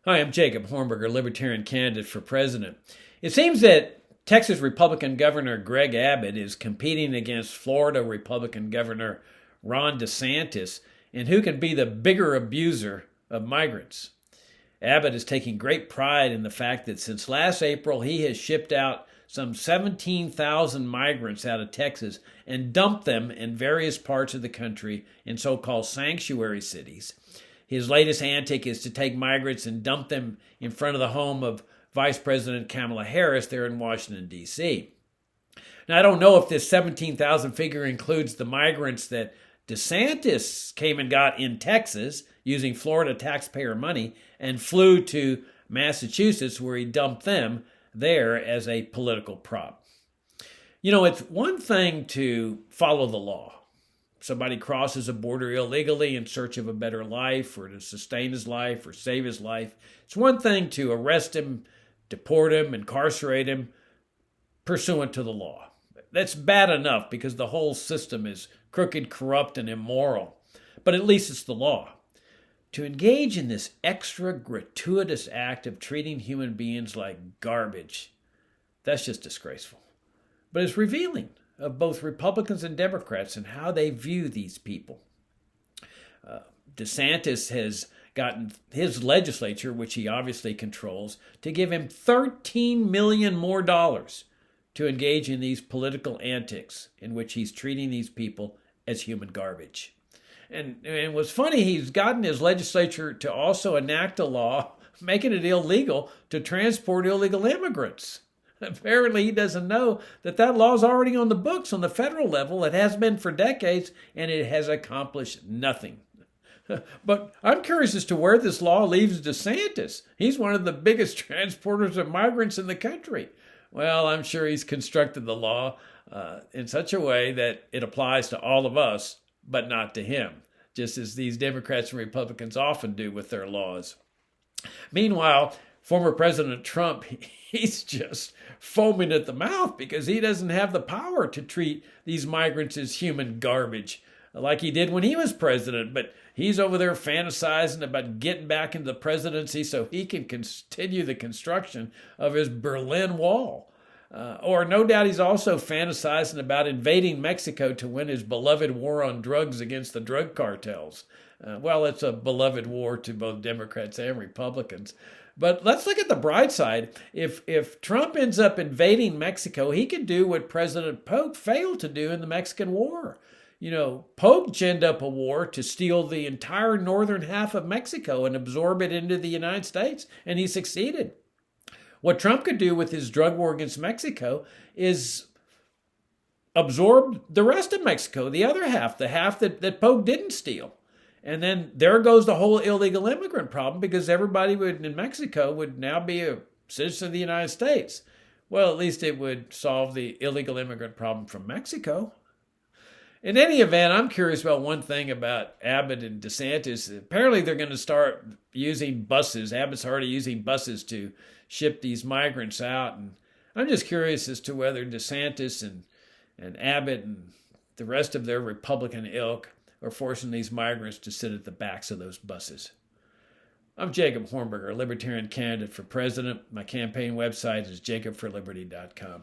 Hi, I'm Jacob Hornberger, Libertarian candidate for president. It seems that Texas Republican Governor Greg Abbott is competing against Florida Republican Governor Ron DeSantis in who can be the bigger abuser of migrants. Abbott is taking great pride in the fact that since last April, he has shipped out some 17,000 migrants out of Texas and dumped them in various parts of the country in so-called sanctuary cities. His latest antic is to take migrants and dump them in front of the home of Vice President Kamala Harris there in Washington, D.C. Now, I don't know if this 17,000 figure includes the migrants that DeSantis came and got in Texas using Florida taxpayer money and flew to Massachusetts where he dumped them there as a political prop. You know, it's one thing to follow the law. Somebody crosses a border illegally in search of a better life or to sustain his life or save his life. It's one thing to arrest him, deport him, incarcerate him pursuant to the law. That's bad enough because the whole system is crooked, corrupt, and immoral. But at least it's the law. To engage in this extra gratuitous act of treating human beings like garbage, that's just disgraceful. But it's revealing of both Republicans and Democrats and how they view these people. DeSantis has gotten his legislature, which he obviously controls, to give him $13 million more to engage in these political antics in which he's treating these people as human garbage. And what's funny, he's gotten his legislature to also enact a law making it illegal to transport illegal immigrants. Apparently, he doesn't know that that law is already on the books on the federal level. It has been for decades, and it has accomplished nothing. But I'm curious as to where this law leaves DeSantis. He's one of the biggest transporters of migrants in the country. Well, I'm sure he's constructed the law in such a way that it applies to all of us, but not to him, just as these Democrats and Republicans often do with their laws. Meanwhile, former President Trump, he's just foaming at the mouth because he doesn't have the power to treat these migrants as human garbage like he did when he was president. But he's over there fantasizing about getting back into the presidency so he can continue the construction of his Berlin Wall. Or no doubt he's also fantasizing about invading Mexico to win his beloved war on drugs against the drug cartels. Well, it's a beloved war to both Democrats and Republicans. But let's look at the bright side. If Trump ends up invading Mexico, he could do what President Polk failed to do in the Mexican War. You know, Polk ginned up a war to steal the entire northern half of Mexico and absorb it into the United States, and he succeeded. What Trump could do with his drug war against Mexico is absorb the rest of Mexico, the other half, the half that Polk didn't steal. And then there goes the whole illegal immigrant problem because everybody in Mexico would now be a citizen of the United States. Well, at least it would solve the illegal immigrant problem from Mexico. In any event, I'm curious about one thing about Abbott and DeSantis. Apparently, they're going to start using buses. Abbott's already using buses to ship these migrants out. And I'm just curious as to whether DeSantis and Abbott and the rest of their Republican ilk are forcing these migrants to sit at the backs of those buses. I'm Jacob Hornberger, Libertarian candidate for president. My campaign website is jacobforliberty.com.